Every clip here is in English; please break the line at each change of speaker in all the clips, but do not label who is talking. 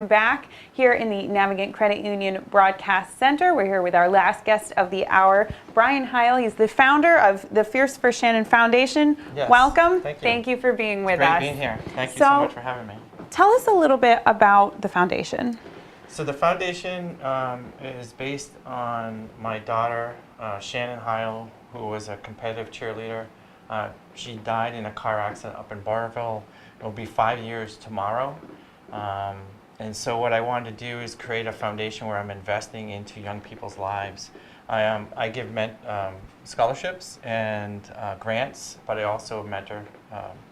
Back here in the Navigant Credit Union Broadcast Center. We're here with our last guest of the hour, Brien Heil. He's the founder of the Fierce for Shannon Foundation.
Yes,
Welcome.
thank you.
Thank you for being with
Great
us.
being here. Thank you so much for having me.
Tell us a little bit about the foundation.
So the foundation is based on my daughter, Shannon Heil, who was a competitive cheerleader. She died in a car accident up in Barville. It'll be 5 years tomorrow. And so what I wanted to do is create a foundation where I'm investing into young people's lives. I give scholarships and grants, but I also mentor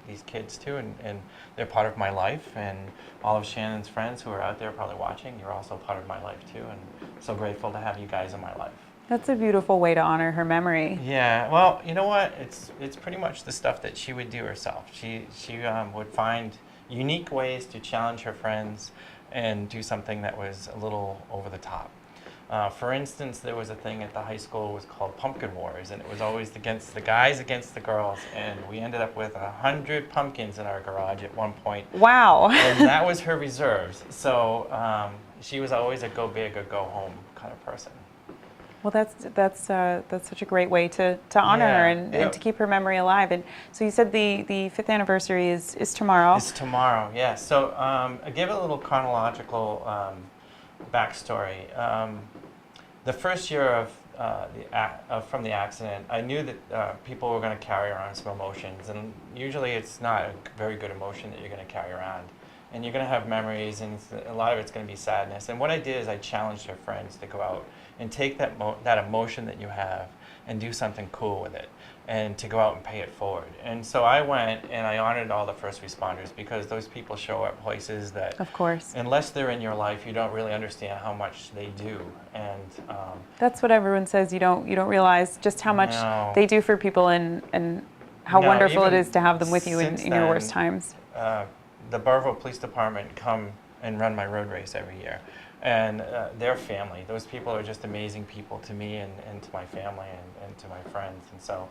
these kids too, and they're part of my life. And all of Shannon's friends who are out there probably watching, you're also part of my life too, and so grateful to have you guys in my life.
That's a beautiful way to honor her memory.
Yeah, well, you know what? It's pretty much the stuff that she would do herself. She would find unique ways to challenge her friends and do something that was a little over the top. For instance, there was a thing at the high school, it was called Pumpkin Wars, and it was always against the guys against the girls, and we ended up with 100 pumpkins in our garage at one point.
Wow.
And that was her reserves. So she was always a go big or go home kind of person.
Well, that's such a great way to honor her and to keep her memory alive. And so you said the 5th anniversary is tomorrow.
It's tomorrow, yeah. So I give a little chronological backstory. The first year from the accident, I knew that people were going to carry around some emotions, and usually it's not a very good emotion that you're going to carry around. And you're going to have memories, and a lot of it's going to be sadness. And what I did is I challenged her friends to go out and take that emotion that you have and do something cool with it, and to go out and pay it forward. And so I went and I honored all the first responders, because those people show up places that,
of course,
unless they're in your life, you don't really understand how much they do. And
that's what everyone says. You don't realize just how much they do for people, and how wonderful it is to have them with you in your worst times.
The Barville Police Department come and run my road race every year. And their family, those people are just amazing people to me and to my family and to my friends. And so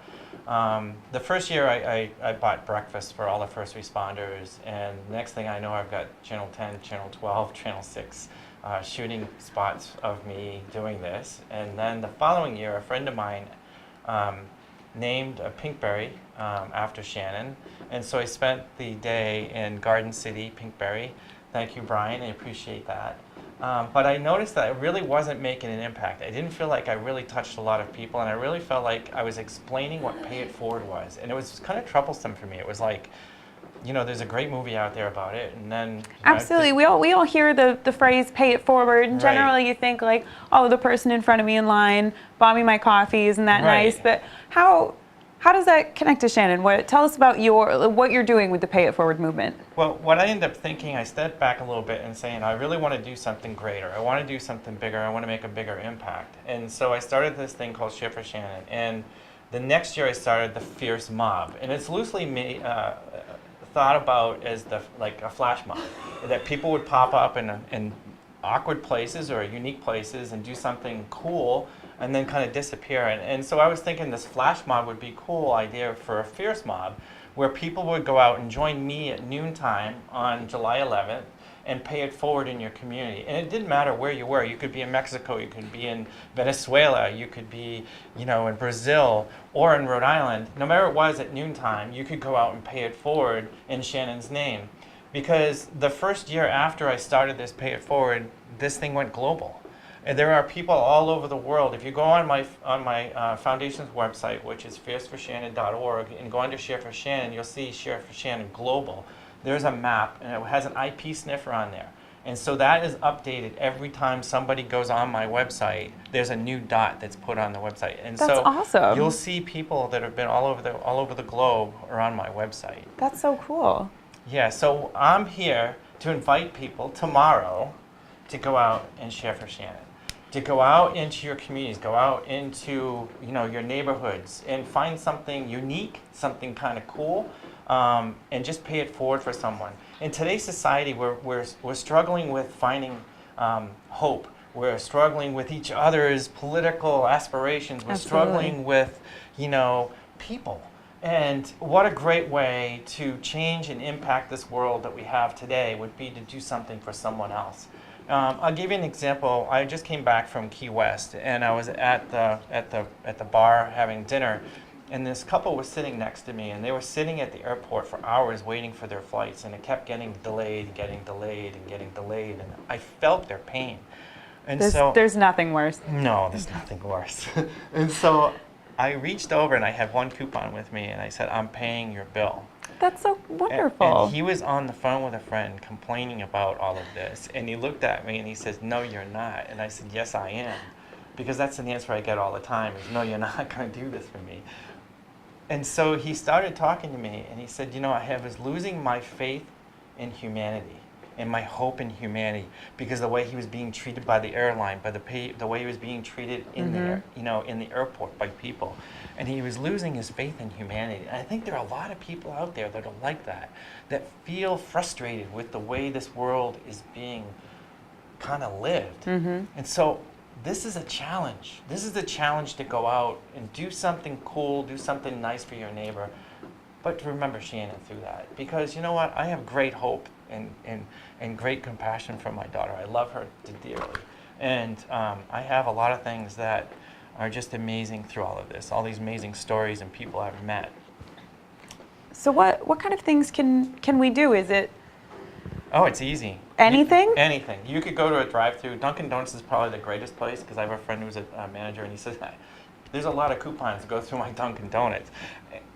the first year I bought breakfast for all the first responders, and the next thing I know, I've got Channel 10, Channel 12, Channel 6 shooting spots of me doing this. And then the following year, a friend of mine named a Pinkberry after Shannon. And so I spent the day in Garden City, Pinkberry. Thank you, Brien, I appreciate that. But I noticed that I really wasn't making an impact. I didn't feel like I really touched a lot of people, and I really felt like I was explaining what Pay It Forward was. And it was kind of troublesome for me. It was like, you know, there's a great movie out there about it, and then...
Absolutely. We all hear the phrase pay it forward, and generally you think like, oh, the person in front of me in line bought me my coffee, isn't that nice? But how does that connect to Shannon? Tell us about what you're doing with the Pay It Forward movement.
Well, what I ended up thinking, I stepped back a little bit and saying, I really want to do something greater. I want to do something bigger. I want to make a bigger impact. And so I started this thing called Share for Shannon. And the next year I started the Fierce Mob. And it's loosely thought about as like a flash mob, that people would pop up in awkward places or unique places and do something cool, and then kind of disappear. And so I was thinking this flash mob would be a cool idea for a fierce mob, where people would go out and join me at noontime on July 11th and pay it forward in your community. And it didn't matter where you were. You could be in Mexico, you could be in Venezuela, you could be, you know, in Brazil or in Rhode Island. No matter what it was at noontime, you could go out and pay it forward in Shannon's name. Because the first year after I started this Pay It Forward, this thing went global. And there are people all over the world. If you go on my foundation's website, which is fierceforshannon.org, and go under Share for Shannon, you'll see Share for Shannon Global. There's a map, and it has an IP sniffer on there. And so that is updated every time somebody goes on my website. There's a new dot that's put on the website. And
that's awesome.
You'll see people that have been all over the globe are on my website.
That's so cool.
Yeah, so I'm here to invite people tomorrow to go out and Share for Shannon. To go out into your communities, go out into your neighborhoods and find something unique, something kind of cool, and just pay it forward for someone. In today's society, we're struggling with finding hope. We're struggling with each other's political aspirations. We're struggling with people. And what a great way to change and impact this world that we have today would be to do something for someone else. I'll give you an example. I just came back from Key West, and I was at the bar having dinner, and this couple was sitting next to me, and they were sitting at the airport for hours waiting for their flights, and it kept getting delayed, getting delayed, and getting delayed, and I felt their pain. And
there's nothing worse.
No, there's nothing worse. And so I reached over and I had one coupon with me, and I said, "I'm paying your bill."
That's so wonderful.
And he was on the phone with a friend complaining about all of this, and he looked at me and he says, "No, you're not." And I said, "Yes, I am," because that's an answer I get all the time: is, "No, you're not going to do this for me." And so he started talking to me, and he said, "You know, I was losing my faith in humanity and my hope in humanity because the way he was being treated by the airline, by the way he was being treated in in the airport by people, and he was losing his faith in humanity." And I think there are a lot of people out there that are like that feel frustrated with the way this world is being kind of lived. And so this is a challenge. This is a challenge to go out and do something cool, do something nice for your neighbor, but to remember Shannon through that. Because you know what? I have great hope and great compassion for my daughter. I love her dearly. And I have a lot of things that are just amazing through all of this, all these amazing stories and people I've met.
So what kind of things can we do? Is it
Oh, it's easy.
anything?
Anything. You could go to a drive-thru. Dunkin' Donuts is probably the greatest place because I have a friend who's a manager, and he says, "There's a lot of coupons that go through my Dunkin' Donuts."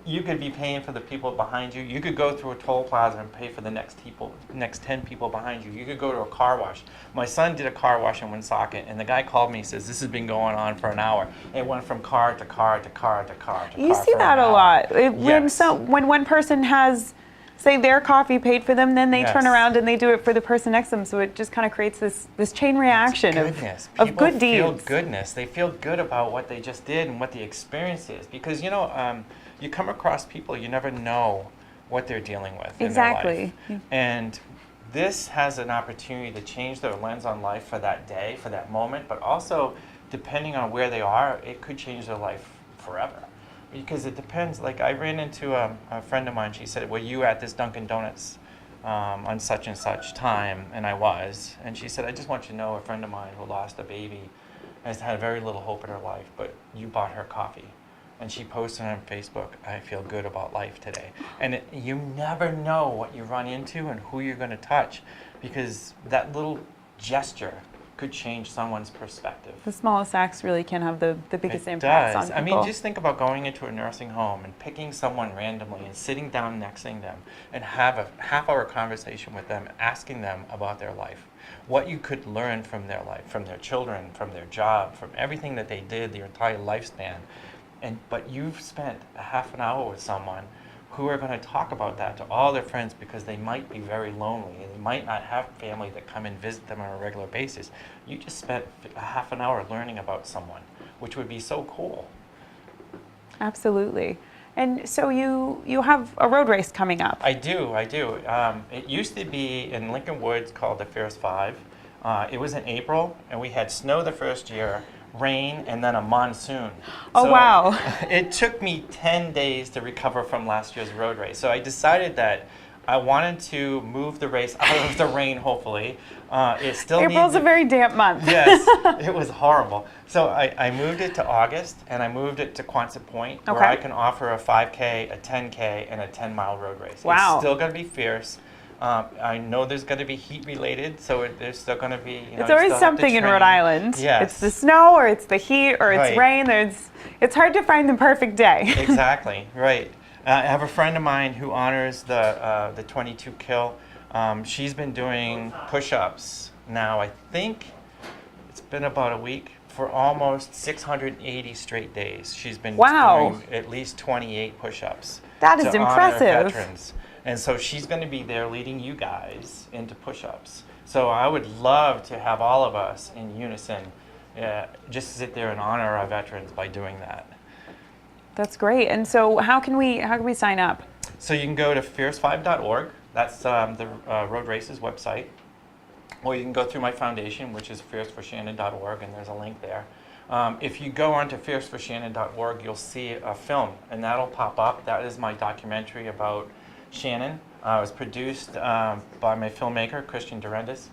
You could be paying for the people behind you. You could go through a toll plaza and pay for the next 10 people behind you. You could go to a car wash. My son did a car wash in Woonsocket, and the guy called me and says, "This has been going on for an hour." It went from car to car to car to car to car.
You see that a lot.
Yes.
When one person has, say, their coffee paid for them, then they turn
Yes.
around and they do it for the person next to them. So it just kind of creates this chain reaction of good deeds.
People feel goodness. They feel good about what they just did and what the experience is. Because, you know, you come across people, you never know what they're dealing with in their life. And this has an opportunity to change their lens on life for that day, for that moment, but also, depending on where they are, it could change their life forever. Because it depends. Like, I ran into a friend of mine. She said, "Were you at this Dunkin' Donuts on such and such time?" And I was. And she said, "I just want you to know a friend of mine who lost a baby has had very little hope in her life, but you bought her coffee." And she posted on Facebook, "I feel good about life today." And you never know what you run into and who you're going to touch, because that little gesture could change someone's perspective.
The smallest acts really can have the biggest
It
impacts
does.
on people.
I mean, just think about going into a nursing home and picking someone randomly and sitting down next to them and have a half-hour conversation with them, asking them about their life, what you could learn from their life, from their children, from their job, from everything that they did their entire lifespan. But you've spent a half an hour with someone who are going to talk about that to all their friends because they might be very lonely and they might not have family that come and visit them on a regular basis. You just spent a half an hour learning about someone, which would be so cool.
Absolutely. And so you have a road race coming up.
I do. It used to be in Lincoln Woods called the Fierce 5. It was in April, and we had snow the first year, rain, and then a monsoon.
Oh,
so
wow.
It took me 10 days to recover from last year's road race. So I decided that I wanted to move the race out of the rain, hopefully.
April's a very damp month.
Yes, it was horrible. So I moved it to August, and I moved it to Quonset Point, where I can offer a 5K, a 10K, and a 10-mile road race.
Wow.
It's still going to be fierce. I know there's going to be heat related, so there's still going to be.
It's always something in Rhode Island.
Yes.
It's the snow, or it's the heat, or it's rain. It's hard to find the perfect day.
Exactly, right. I have a friend of mine who honors the 22 kill. She's been doing push-ups now. I think it's been about a week for almost 680 straight days. She's been doing at least 28 push-ups.
That is impressive.
Honor veterans. And so she's going to be there leading you guys into push-ups. So I would love to have all of us in unison just sit there and honor our veterans by doing that.
That's great. And so how can we sign up?
So you can go to fierce5.org. That's the Road Races website. Or you can go through my foundation, which is fierceforshannon.org, and there's a link there. If you go onto fierceforshannon.org, you'll see a film, and that'll pop up. That is my documentary about Shannon. It was produced by my filmmaker, Christian Durandis.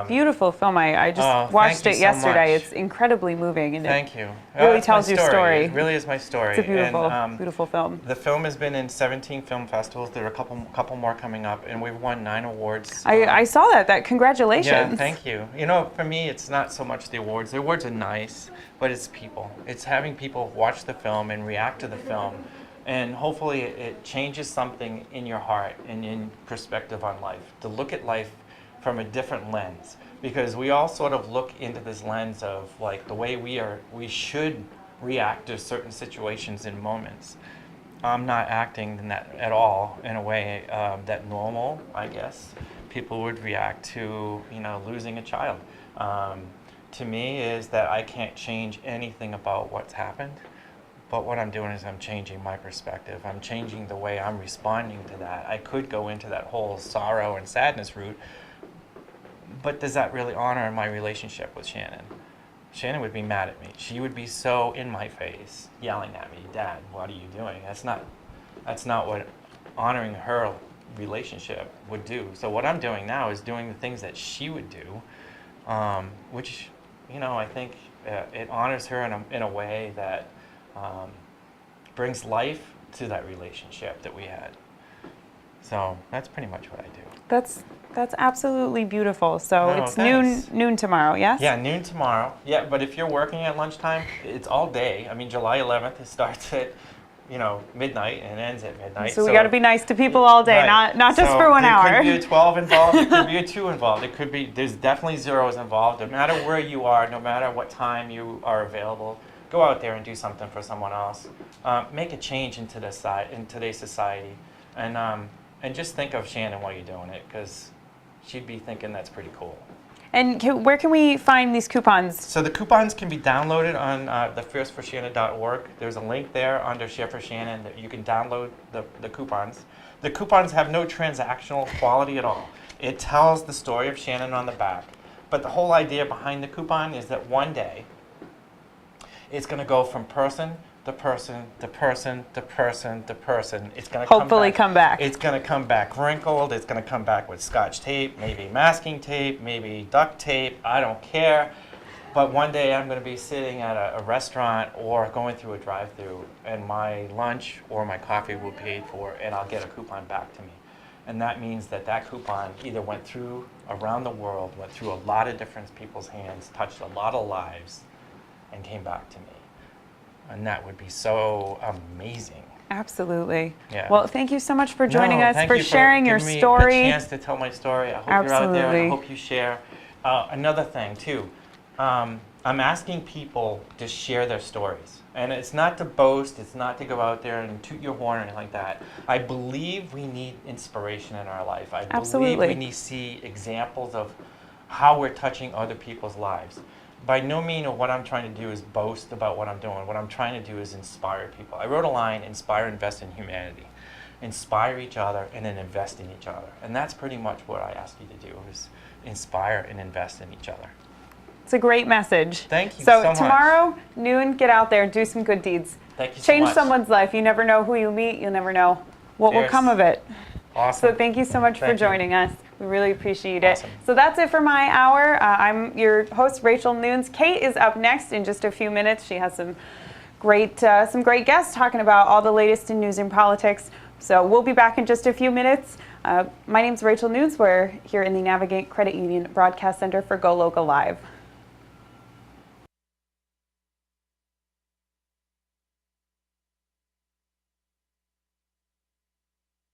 Beautiful film. I just watched it yesterday. It's incredibly moving, and
thank you.
It really tells your story.
It really is my story.
It's a beautiful, beautiful film.
The film has been in 17 film festivals. There are a couple more coming up, and we've won 9 awards.
I saw that. Congratulations.
Yeah, thank you. You know, for me, it's not so much the awards. The awards are nice, but it's people. It's having people watch the film and react to the film, and hopefully it changes something in your heart and in perspective on life. To look at life from a different lens, because we all sort of look into this lens of like the way we should react to certain situations and moments. I'm not acting in that at all in a way that normal, I guess, people would react to, you know, losing a child. To me is that I can't change anything about what's happened, but what I'm doing is I'm changing my perspective. I'm changing the way I'm responding to that. I could go into that whole sorrow and sadness route, but does that really honor my relationship with Shannon? Shannon would be mad at me. She would be so in my face, yelling at me, "Dad, what are you doing?" That's not what honoring her relationship would do. So what I'm doing now is doing the things that she would do, which, you know, I think it honors her in a way that brings life to that relationship that we had. So that's pretty much what I do.
That's absolutely beautiful. So it's
thanks.
noon tomorrow, yes?
Yeah, noon tomorrow. Yeah, but if you're working at lunchtime, it's all day. I mean, July 11th, it starts at, you know, midnight and ends at midnight.
So we got to be nice to people all day,
right.
not just for 1 hour.
There could be a 12 involved, there could be a 2 involved. It could be, there's definitely zeros involved. No matter where you are, no matter what time you are available, go out there and do something for someone else. Make a change in today's society. And just think of Shannon while you're doing it, because she'd be thinking that's pretty cool.
And where can we find these coupons?
So the coupons can be downloaded on the fierceforshannon.org. There's a link there under Share for Shannon that you can download the coupons. The coupons have no transactional quality at all. It tells the story of Shannon on the back. But the whole idea behind the coupon is that one day it's going to go from person to person to person to person to person. It's going to
hopefully come back.
It's going to come back wrinkled. It's going to come back with Scotch tape, maybe masking tape, maybe duct tape. I don't care. But one day I'm going to be sitting at a restaurant or going through a drive-through, and my lunch or my coffee will be paid for, and I'll get a coupon back to me. And that means that coupon either went through around the world, went through a lot of different people's hands, touched a lot of lives, and came back to me. And that would be so amazing.
Absolutely.
Yeah.
Well, thank you so much for joining us, for sharing your story.
Me a chance to tell my story. I hope you're out there, and I hope you share. Another thing, too, I'm asking people to share their stories. And it's not to boast, it's not to go out there and toot your horn or anything like that. I believe we need inspiration in our life. I believe we need to see examples of how we're touching other people's lives. By no means what I'm trying to do is boast about what I'm doing. What I'm trying to do is inspire people. I wrote a line, inspire, invest in humanity. Inspire each other and then invest in each other. And that's pretty much what I ask you to do, is inspire and invest in each other.
It's a great message.
Thank you so much.
So tomorrow, noon, get out there, do some good deeds.
Thank you so much.
Change someone's life. You never know who you meet. You'll never know what will come of it.
Awesome.
So thank you so much for joining us. We really appreciate it. So that's it for my hour. I'm your host, Rachel Nunes. Kate is up next in just a few minutes. She has some great guests talking about all the latest in news and politics. So we'll be back in just a few minutes. My name's Rachel Nunes. We're here in the Navigate Credit Union Broadcast Center for GoLocal Live.